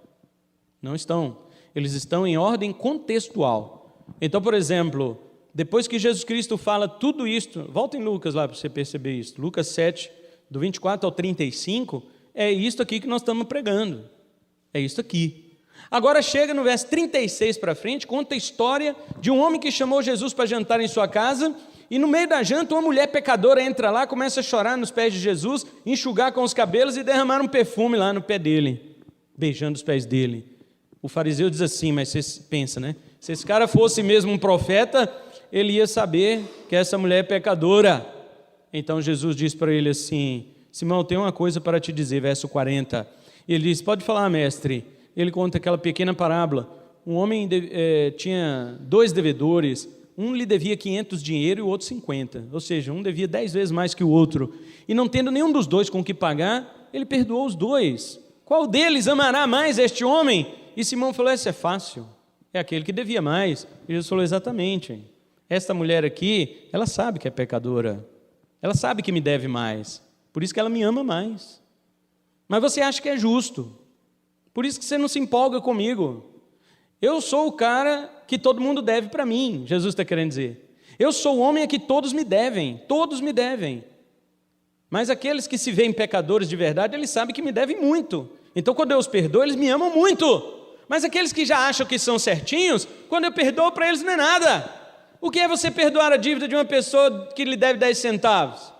Não estão. Eles estão em ordem contextual. Então, por exemplo, depois que Jesus Cristo fala tudo isto, volta em Lucas lá para você perceber isso. Lucas 7, do 24 ao 35, é isto aqui que nós estamos pregando. É isto aqui. Agora chega no verso 36 para frente, conta a história de um homem que chamou Jesus para jantar em sua casa, e no meio da janta uma mulher pecadora entra lá, começa a chorar nos pés de Jesus, enxugar com os cabelos e derramar um perfume lá no pé dele, beijando os pés dele. O fariseu diz assim, mas você pensa, né? Se esse cara fosse mesmo um profeta, ele ia saber que essa mulher é pecadora. Então Jesus diz para ele assim, Simão, eu tenho uma coisa para te dizer, verso 40. Ele diz, pode falar, mestre. Ele conta aquela pequena parábola. Um homem tinha 2 devedores, um lhe devia 500 dinheiro e o outro 50. Ou seja, um devia 10 vezes mais que o outro. E não tendo nenhum dos dois com o que pagar, ele perdoou os 2. Qual deles amará mais este homem? E Simão falou, essa é fácil. É aquele que devia mais. E Jesus falou, exatamente. Esta mulher aqui, ela sabe que é pecadora. Ela sabe que me deve mais. Por isso que ela me ama mais. Mas você acha que é justo. Por isso que você não se empolga comigo. Eu sou o cara que todo mundo deve para mim, Jesus está querendo dizer. Eu sou o homem a que todos me devem. Mas aqueles que se veem pecadores de verdade, eles sabem que me devem muito. Então quando eu os perdoo, eles me amam muito. Mas aqueles que já acham que são certinhos, quando eu perdoo para eles não é nada. O que é você perdoar a dívida de uma pessoa que lhe deve 10 centavos?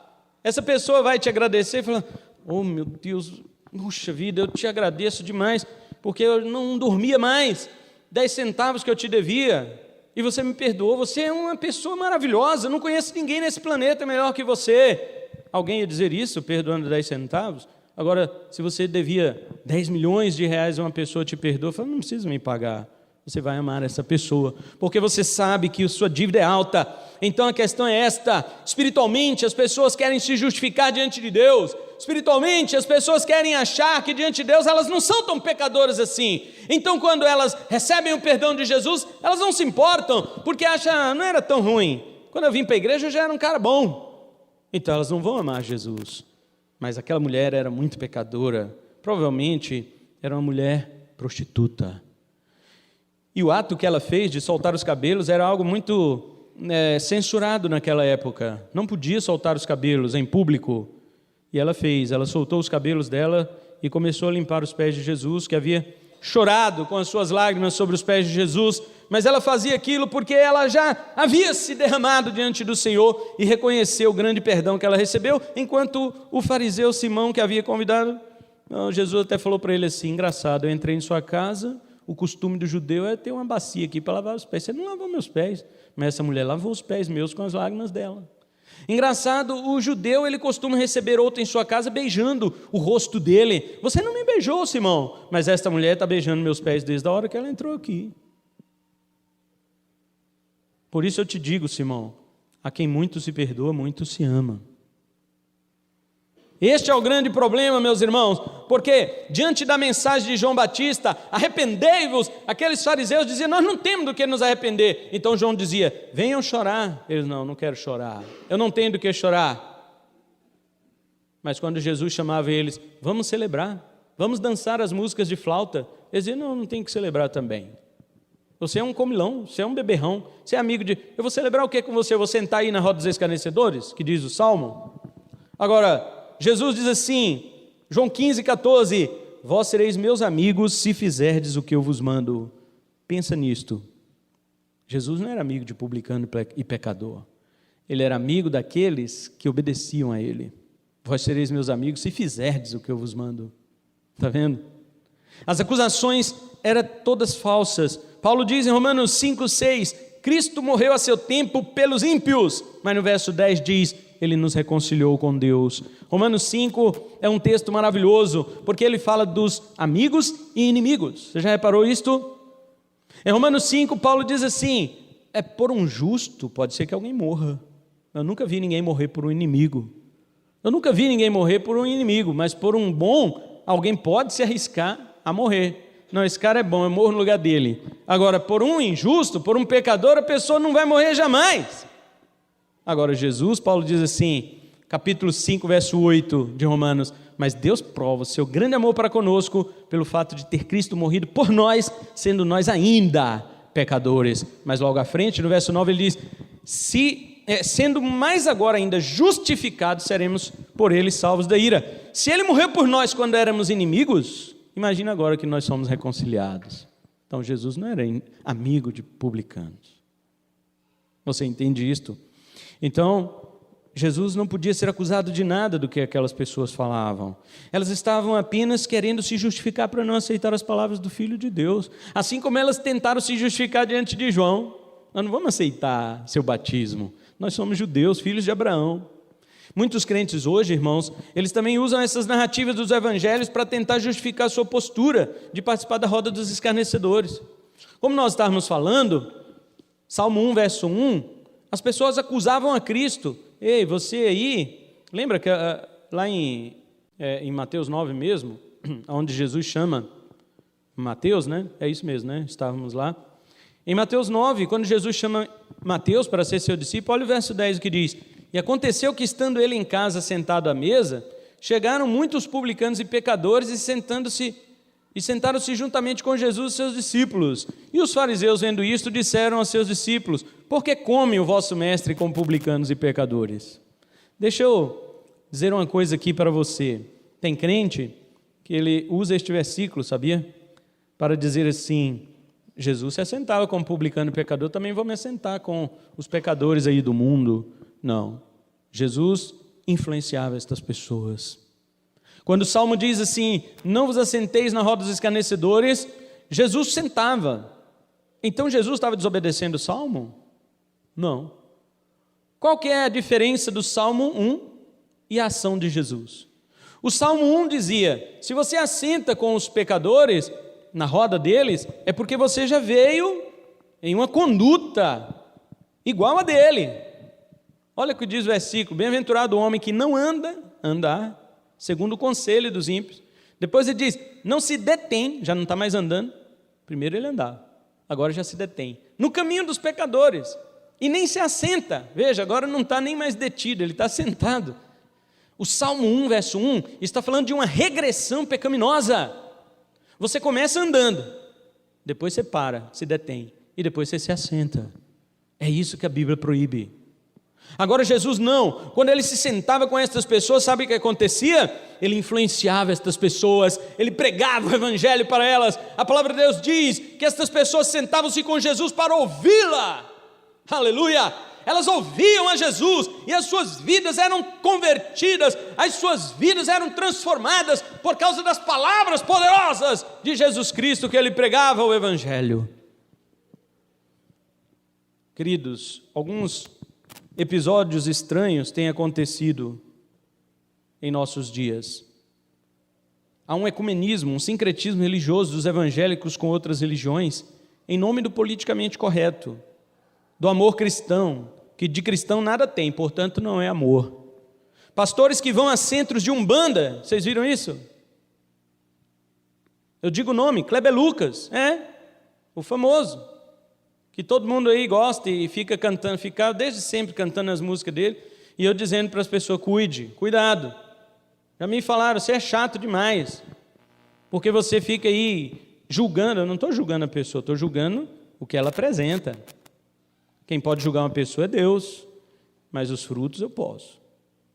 Essa pessoa vai te agradecer e falar, oh meu Deus, puxa vida, eu te agradeço demais, porque eu não dormia mais, 10 centavos que eu te devia, e você me perdoou, você é uma pessoa maravilhosa, eu não conheço ninguém nesse planeta melhor que você. Alguém ia dizer isso, perdoando 10 centavos? Agora, se você devia 10 milhões de reais a uma pessoa te perdoa, fala, não precisa me pagar. Você vai amar essa pessoa, porque você sabe que a sua dívida é alta. Então a questão é esta, espiritualmente as pessoas querem se justificar diante de Deus, espiritualmente as pessoas querem achar que diante de Deus elas não são tão pecadoras assim. Então quando elas recebem o perdão de Jesus, elas não se importam, porque acham, não era tão ruim. Quando eu vim para a igreja eu já era um cara bom. Então elas não vão amar Jesus. Mas aquela mulher era muito pecadora, provavelmente era uma mulher prostituta. E o ato que ela fez de soltar os cabelos era algo muito censurado naquela época. Não podia soltar os cabelos em público. E ela fez, ela soltou os cabelos dela e começou a limpar os pés de Jesus, que havia chorado com as suas lágrimas sobre os pés de Jesus, mas ela fazia aquilo porque ela já havia se derramado diante do Senhor e reconheceu o grande perdão que ela recebeu, enquanto o fariseu Simão, que havia convidado, Jesus até falou para ele assim, engraçado, eu entrei em sua casa, o costume do judeu é ter uma bacia aqui para lavar os pés. Você não lavou meus pés, mas essa mulher lavou os pés meus com as lágrimas dela. Engraçado, o judeu ele costuma receber outro em sua casa beijando o rosto dele. Você não me beijou, Simão, mas esta mulher está beijando meus pés desde a hora que ela entrou aqui. Por isso eu te digo, Simão, a quem muito se perdoa, muito se ama. Este é o grande problema, meus irmãos, porque diante da mensagem de João Batista, arrependei-vos, aqueles fariseus diziam, nós não temos do que nos arrepender. Então João dizia, venham chorar. Eles, não quero chorar, eu não tenho do que chorar. Mas quando Jesus chamava eles, vamos celebrar, vamos dançar as músicas de flauta, eles diziam, não tem que celebrar também. Você é um comilão, você é um beberrão, você é amigo de... Eu vou celebrar o que com você? Eu vou sentar aí na roda dos escarnecedores, que diz o Salmo? Agora... Jesus diz assim, João 15, 14, vós sereis meus amigos se fizerdes o que eu vos mando. Pensa nisto. Jesus não era amigo de publicano e pecador. Ele era amigo daqueles que obedeciam a ele. Vós sereis meus amigos se fizerdes o que eu vos mando. Está vendo? As acusações eram todas falsas. Paulo diz em Romanos 5:6, Cristo morreu a seu tempo pelos ímpios, mas no verso 10 diz, ele nos reconciliou com Deus. Romanos 5 é um texto maravilhoso, porque ele fala dos amigos e inimigos. Você já reparou isto? Em Romanos 5, Paulo diz assim, por um justo pode ser que alguém morra. Eu nunca vi ninguém morrer por um inimigo. Eu nunca vi ninguém morrer por um inimigo, mas por um bom, alguém pode se arriscar a morrer. Não, esse cara é bom, eu morro no lugar dele. Agora, por um injusto, por um pecador, a pessoa não vai morrer jamais. Agora, Jesus, Paulo diz assim, capítulo 5, verso 8 de Romanos, mas Deus prova o seu grande amor para conosco pelo fato de ter Cristo morrido por nós, sendo nós ainda pecadores. Mas logo à frente, no verso 9, ele diz, sendo mais agora ainda justificados, seremos por ele salvos da ira. Se ele morreu por nós quando éramos inimigos, imagina agora que nós somos reconciliados. Então Jesus não era amigo de publicanos. Você entende isto? Então, Jesus não podia ser acusado de nada do que aquelas pessoas falavam. Elas estavam apenas querendo se justificar para não aceitar as palavras do Filho de Deus. Assim como elas tentaram se justificar diante de João. Nós não vamos aceitar seu batismo. Nós somos judeus, filhos de Abraão. Muitos crentes hoje, irmãos, eles também usam essas narrativas dos evangelhos para tentar justificar a sua postura de participar da roda dos escarnecedores. Como nós estávamos falando, Salmo 1, verso 1, as pessoas acusavam a Cristo. Ei, você aí, lembra que lá em Mateus 9 mesmo, onde Jesus chama Mateus, né? É isso mesmo, né? Estávamos lá. Em Mateus 9, quando Jesus chama Mateus para ser seu discípulo, olha o verso 10 que diz, e aconteceu que estando ele em casa sentado à mesa, chegaram muitos publicanos e pecadores e sentaram-se juntamente com Jesus e seus discípulos. E os fariseus, vendo isto, disseram aos seus discípulos, por que come o vosso mestre com publicanos e pecadores? Deixa eu dizer uma coisa aqui para você. Tem crente que ele usa este versículo, sabia? Para dizer assim, Jesus se assentava como publicano e pecador, também vou me assentar com os pecadores aí do mundo. Não, Jesus influenciava estas pessoas. Quando o Salmo diz assim, não vos assenteis na roda dos escarnecedores, Jesus sentava. Então Jesus estava desobedecendo o Salmo? Não. Qual que é a diferença do Salmo 1 e a ação de Jesus? O Salmo 1 dizia, se você assenta com os pecadores, na roda deles, é porque você já veio em uma conduta igual a dele. Olha o que diz o versículo, bem-aventurado o homem que não andar, segundo o conselho dos ímpios. Depois ele diz, não se detém, já não está mais andando. Primeiro ele andava, agora já se detém. No caminho dos pecadores, e nem se assenta. Veja, agora não está nem mais detido, ele está sentado. O Salmo 1, verso 1, está falando de uma regressão pecaminosa. Você começa andando, depois você para, se detém, e depois você se assenta. É isso que a Bíblia proíbe. Agora Jesus não, quando ele se sentava com estas pessoas, sabe o que acontecia? Ele influenciava estas pessoas, ele pregava o evangelho para elas. A palavra de Deus diz que estas pessoas sentavam-se com Jesus para ouvi-la. Aleluia! Elas ouviam a Jesus e as suas vidas eram convertidas, as suas vidas eram transformadas por causa das palavras poderosas de Jesus Cristo que ele pregava o evangelho. Queridos, alguns episódios estranhos têm acontecido em nossos dias. Há um ecumenismo, um sincretismo religioso dos evangélicos com outras religiões, em nome do politicamente correto, do amor cristão, que de cristão nada tem, portanto não é amor. Pastores que vão a centros de Umbanda, vocês viram isso? Eu digo o nome, Kleber Lucas, o famoso, que todo mundo aí gosta e fica cantando, fica desde sempre cantando as músicas dele, e eu dizendo para as pessoas, cuidado. Já me falaram, você é chato demais, porque você fica aí julgando. Eu não estou julgando a pessoa, estou julgando o que ela apresenta. Quem pode julgar uma pessoa é Deus, mas os frutos eu posso.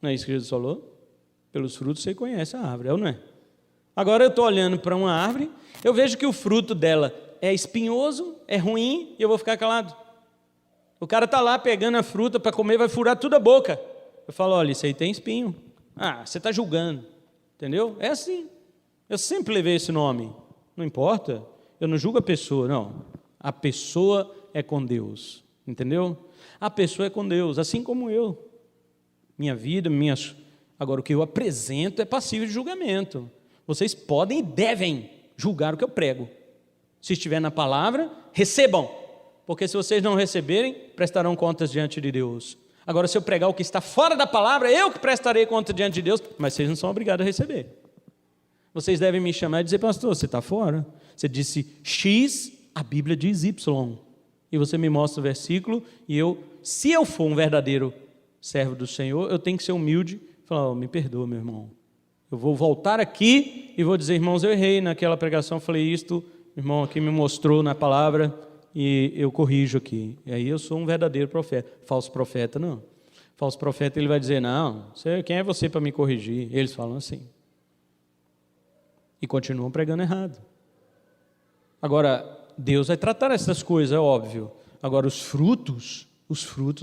Não é isso que Jesus falou? Pelos frutos você conhece a árvore, é ou não é? Agora eu estou olhando para uma árvore, eu vejo que o fruto dela é espinhoso, é ruim, e eu vou ficar calado. O cara está lá pegando a fruta para comer, vai furar toda a boca. Eu falo, olha, isso aí tem espinho. Ah, você está julgando, entendeu? É assim. Eu sempre levei esse nome. Não importa, eu não julgo a pessoa, não. A pessoa é com Deus, entendeu? A pessoa é com Deus, assim como eu. Minha vida, Agora, o que eu apresento é passível de julgamento. Vocês podem e devem julgar o que eu prego. Se estiver na palavra, recebam. Porque se vocês não receberem, prestarão contas diante de Deus. Agora, se eu pregar o que está fora da palavra, eu que prestarei conta diante de Deus, mas vocês não são obrigados a receber. Vocês devem me chamar e dizer, pastor, você está fora. Você disse X, a Bíblia diz Y. E você me mostra o versículo, e se eu for um verdadeiro servo do Senhor, eu tenho que ser humilde e falar, me perdoa, meu irmão. Eu vou voltar aqui e vou dizer, irmãos, eu errei naquela pregação, falei isto, o irmão aqui me mostrou na palavra, e eu corrijo aqui. E aí eu sou um verdadeiro profeta. Falso profeta, não. Falso profeta, ele vai dizer, não, quem é você para me corrigir? Eles falam assim. E continuam pregando errado. Agora, Deus vai tratar essas coisas, é óbvio. Agora, os frutos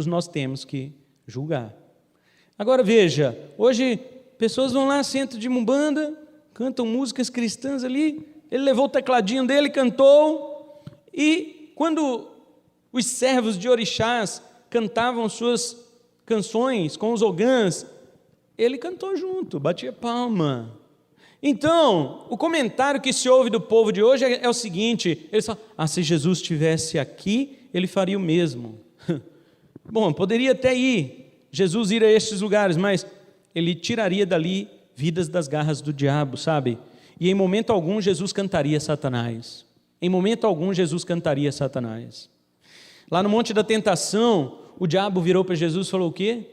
nós temos que julgar. Agora, veja, hoje, pessoas vão lá, centro de Umbanda, cantam músicas cristãs ali, ele levou o tecladinho dele, cantou, e quando os servos de orixás cantavam suas canções com os ogãs, ele cantou junto, batia palma. Então, o comentário que se ouve do povo de hoje é o seguinte, eles falam, se Jesus estivesse aqui, ele faria o mesmo. Bom, poderia até Jesus ir a estes lugares, mas ele tiraria dali vidas das garras do diabo, sabe? E em momento algum Jesus cantaria Satanás. Em momento algum Jesus cantaria Satanás. Lá no Monte da Tentação, o diabo virou para Jesus e falou o quê?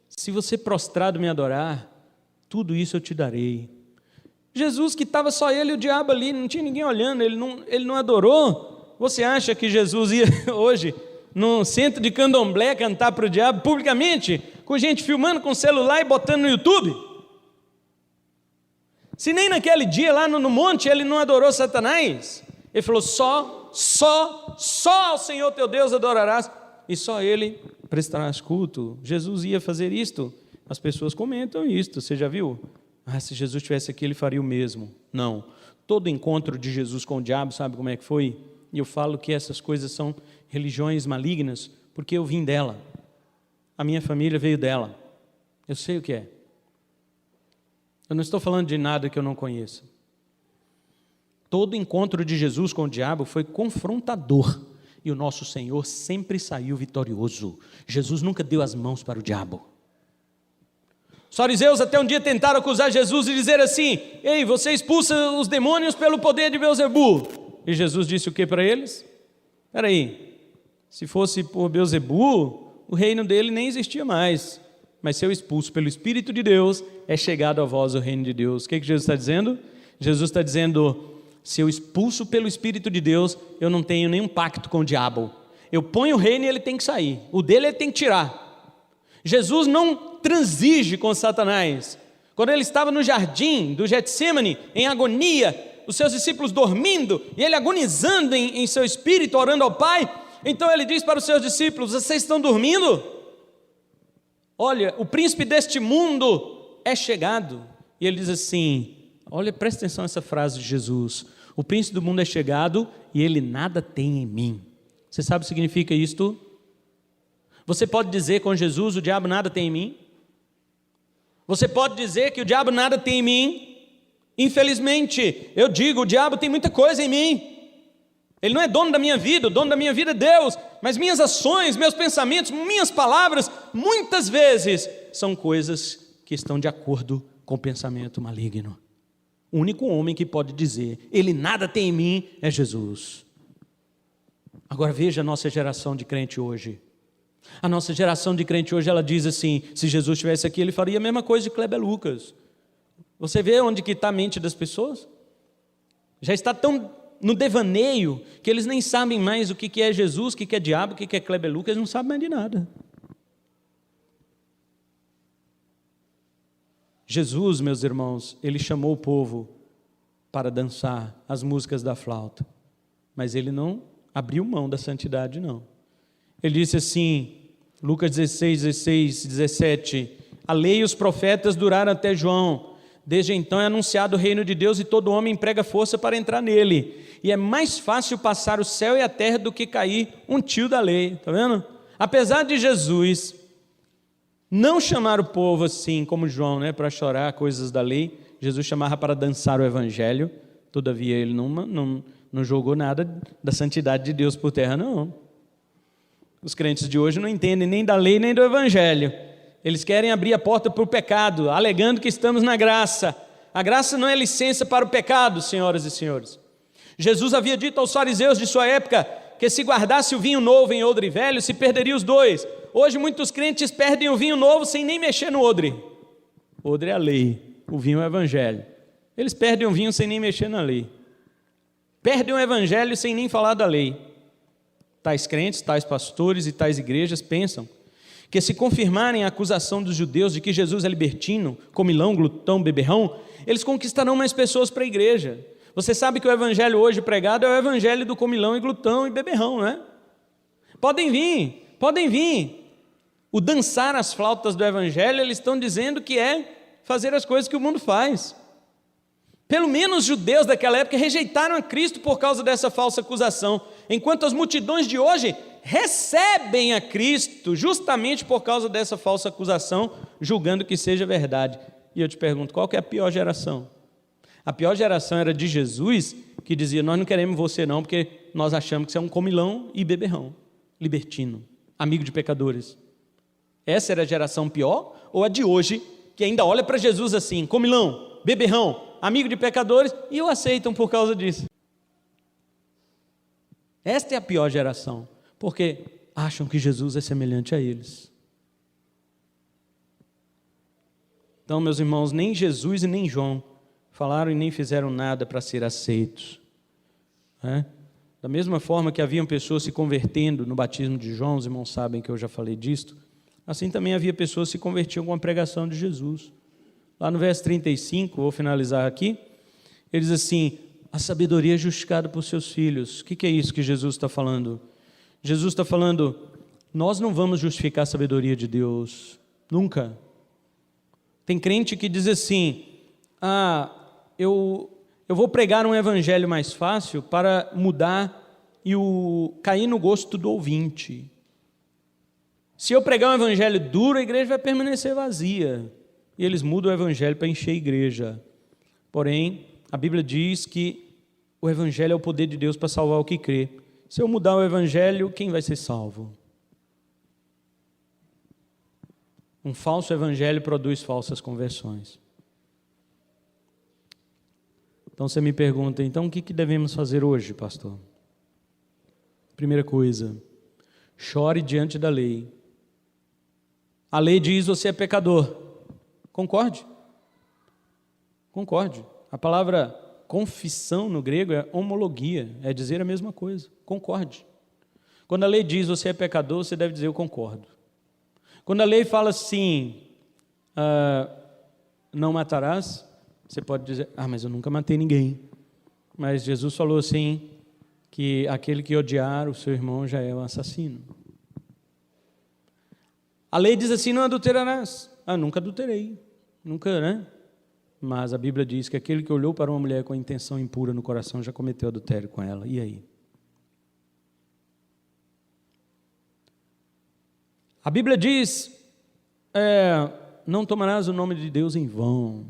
Se você prostrado me adorar, tudo isso eu te darei. Jesus, que estava só ele e o diabo ali, não tinha ninguém olhando, ele não adorou. Você acha que Jesus ia hoje no centro de candomblé cantar para o diabo publicamente, com gente filmando com celular e botando no YouTube? Se nem naquele dia lá no monte ele não adorou Satanás, ele falou, só ao Senhor teu Deus adorarás, e só ele prestarás culto. Jesus ia fazer isto. As pessoas comentam isto, você já viu? Se Jesus estivesse aqui, ele faria o mesmo. Não. Todo encontro de Jesus com o diabo, sabe como é que foi? E eu falo que essas coisas são religiões malignas, porque eu vim dela. A minha família veio dela. Eu sei o que é. Eu não estou falando de nada que eu não conheça. Todo encontro de Jesus com o diabo foi confrontador. E o nosso Senhor sempre saiu vitorioso. Jesus nunca deu as mãos para o diabo. Os fariseus até um dia tentaram acusar Jesus e dizer assim, ei, você expulsa os demônios pelo poder de Beelzebu. E Jesus disse o que para eles? Espera aí, se fosse por Beelzebu, o reino dele nem existia mais. Mas se eu expulso pelo Espírito de Deus, é chegado a vós o reino de Deus. O que Jesus está dizendo? Jesus está dizendo, se eu expulso pelo Espírito de Deus, eu não tenho nenhum pacto com o diabo. Eu ponho o reino e ele tem que sair. O dele ele tem que tirar. Jesus não transige com Satanás. Quando ele estava no jardim do Getsêmani, em agonia, os seus discípulos dormindo, e ele agonizando em seu espírito, orando ao Pai, então ele diz para os seus discípulos, vocês estão dormindo? Olha, o príncipe deste mundo é chegado. E ele diz assim, olha, presta atenção nessa frase de Jesus, o príncipe do mundo é chegado e ele nada tem em mim. Você sabe o que significa isto? Você pode dizer com Jesus, o diabo nada tem em mim? Você pode dizer que o diabo nada tem em mim? Infelizmente, eu digo, o diabo tem muita coisa em mim. Ele não é dono da minha vida, o dono da minha vida é Deus. Mas minhas ações, meus pensamentos, minhas palavras, muitas vezes, são coisas que estão de acordo com o pensamento maligno. O único homem que pode dizer, ele nada tem em mim, é Jesus. Agora veja a nossa geração de crente hoje. A nossa geração de crente hoje, ela diz assim, se Jesus estivesse aqui, ele faria a mesma coisa de Kleber Lucas. Você vê onde que está a mente das pessoas? Já está tão no devaneio, que eles nem sabem mais o que é Jesus, o que é diabo, o que é Kleber Lucas, eles não sabem mais de nada. Jesus, meus irmãos, ele chamou o povo para dançar as músicas da flauta. Mas ele não abriu mão da santidade, não. Ele disse assim, Lucas 16, 16, 17, a lei e os profetas duraram até João. Desde então é anunciado o reino de Deus e todo homem emprega força para entrar nele. E é mais fácil passar o céu e a terra do que cair um tio da lei. Está vendo? Apesar de Jesus não chamar o povo assim como João, né, para chorar coisas da lei, Jesus chamava para dançar o evangelho. Todavia ele não jogou nada da santidade de Deus por terra, não. Os crentes de hoje não entendem nem da lei nem do evangelho. Eles querem abrir a porta para o pecado, alegando que estamos na graça. A graça não é licença para o pecado, senhoras e senhores. Jesus havia dito aos fariseus de sua época que se guardasse o vinho novo em odre velho, se perderia os dois. Hoje muitos crentes perdem o vinho novo sem nem mexer no odre. O odre é a lei, o vinho é o evangelho. Eles perdem o vinho sem nem mexer na lei. Perdem o evangelho sem nem falar da lei. Tais crentes, tais pastores e tais igrejas pensam que se confirmarem a acusação dos judeus de que Jesus é libertino, comilão, glutão, beberrão, eles conquistarão mais pessoas para a igreja. Você sabe que o evangelho hoje pregado é o evangelho do comilão e glutão e beberrão, não é? Podem vir. O dançar as flautas do evangelho, eles estão dizendo que é fazer as coisas que o mundo faz. Pelo menos os judeus daquela época rejeitaram a Cristo por causa dessa falsa acusação, enquanto as multidões de hoje recebem a Cristo justamente por causa dessa falsa acusação, julgando que seja verdade. E eu te pergunto, qual que é a pior geração? A pior geração era de Jesus, que dizia, nós não queremos você não, porque nós achamos que você é um comilão e beberrão, libertino, amigo de pecadores. Essa era a geração pior? Ou a de hoje, que ainda olha para Jesus assim, comilão, beberrão, amigo de pecadores, e o aceitam por causa disso? Esta é a pior geração, porque acham que Jesus é semelhante a eles. Então, meus irmãos, nem Jesus e nem João falaram e nem fizeram nada para ser aceitos. Da mesma forma que haviam pessoas se convertendo no batismo de João, os irmãos sabem que eu já falei disto, assim também havia pessoas que se convertiam com a pregação de Jesus. Lá no verso 35, vou finalizar aqui, ele diz assim, a sabedoria é justificada por seus filhos. O que é isso que Jesus está falando? Jesus está falando, nós não vamos justificar a sabedoria de Deus, nunca. Tem crente que diz assim, eu vou pregar um evangelho mais fácil para mudar e cair no gosto do ouvinte. Se eu pregar um evangelho duro, a igreja vai permanecer vazia. E eles mudam o evangelho para encher a igreja. Porém, a Bíblia diz que o evangelho é o poder de Deus para salvar o que crê. Se eu mudar o evangelho, quem vai ser salvo? Um falso evangelho produz falsas conversões. Então você me pergunta, então o que devemos fazer hoje, pastor? Primeira coisa, chore diante da lei. A lei diz você é pecador. Concorde. A palavra confissão no grego é homologia, é dizer a mesma coisa. Concorde. Quando a lei diz você é pecador, você deve dizer eu concordo. Quando a lei fala assim, não matarás, você pode dizer, mas eu nunca matei ninguém. Mas Jesus falou assim, que aquele que odiar o seu irmão já é um assassino. A lei diz assim, não adulterarás. Nunca adulterei. Nunca, né? Mas a Bíblia diz que aquele que olhou para uma mulher com a intenção impura no coração já cometeu adultério com ela. E aí? A Bíblia diz, não tomarás o nome de Deus em vão.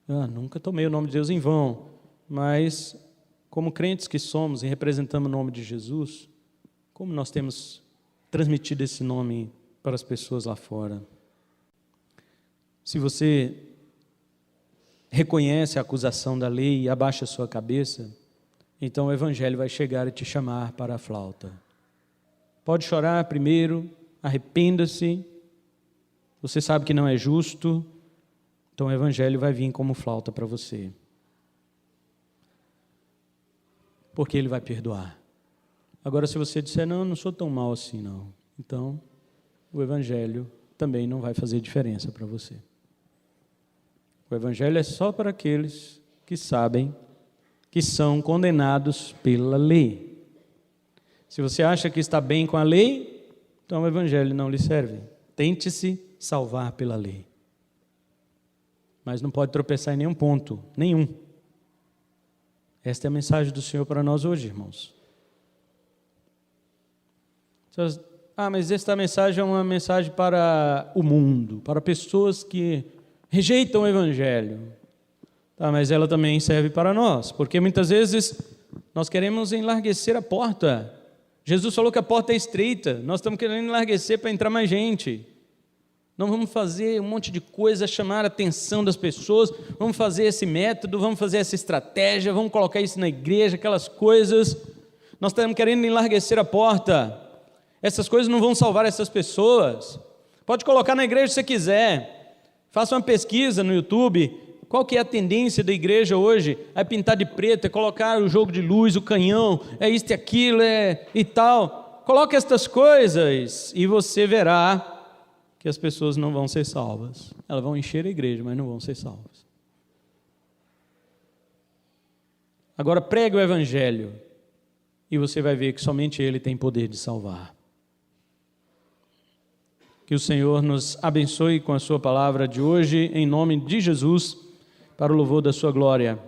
Nunca tomei o nome de Deus em vão. Mas, como crentes que somos e representamos o nome de Jesus, como nós temos transmitido esse nome para as pessoas lá fora? Se você reconhece a acusação da lei e abaixa a sua cabeça, então o evangelho vai chegar e te chamar para a flauta. Pode chorar primeiro, arrependa-se, você sabe que não é justo, então o evangelho vai vir como flauta para você. Porque ele vai perdoar. Agora, se você disser, não sou tão mal assim, não, então o evangelho também não vai fazer diferença para você. O evangelho é só para aqueles que sabem que são condenados pela lei. Se você acha que está bem com a lei, então o evangelho não lhe serve. Tente-se salvar pela lei. Mas não pode tropeçar em nenhum ponto, nenhum. Esta é a mensagem do Senhor para nós hoje, irmãos. Mas esta mensagem é uma mensagem para o mundo, para pessoas que rejeitam o evangelho. Mas ela também serve para nós, porque muitas vezes nós queremos enlarguecer a porta. Jesus falou que a porta é estreita, nós estamos querendo enlarguecer para entrar mais gente. Não vamos fazer um monte de coisa, chamar a atenção das pessoas, vamos fazer esse método, vamos fazer essa estratégia, vamos colocar isso na igreja, aquelas coisas. Nós estamos querendo enlarguecer a porta. Essas coisas não vão salvar essas pessoas. Pode colocar na igreja se você quiser. Faça uma pesquisa no YouTube. Qual que é a tendência da igreja hoje? É pintar de preto, é colocar o jogo de luz, o canhão, é isto e aquilo, e tal. Coloque estas coisas e você verá que as pessoas não vão ser salvas. Elas vão encher a igreja, mas não vão ser salvas. Agora pregue o evangelho e você vai ver que somente ele tem poder de salvar. Que o Senhor nos abençoe com a sua palavra de hoje, em nome de Jesus, para o louvor da sua glória.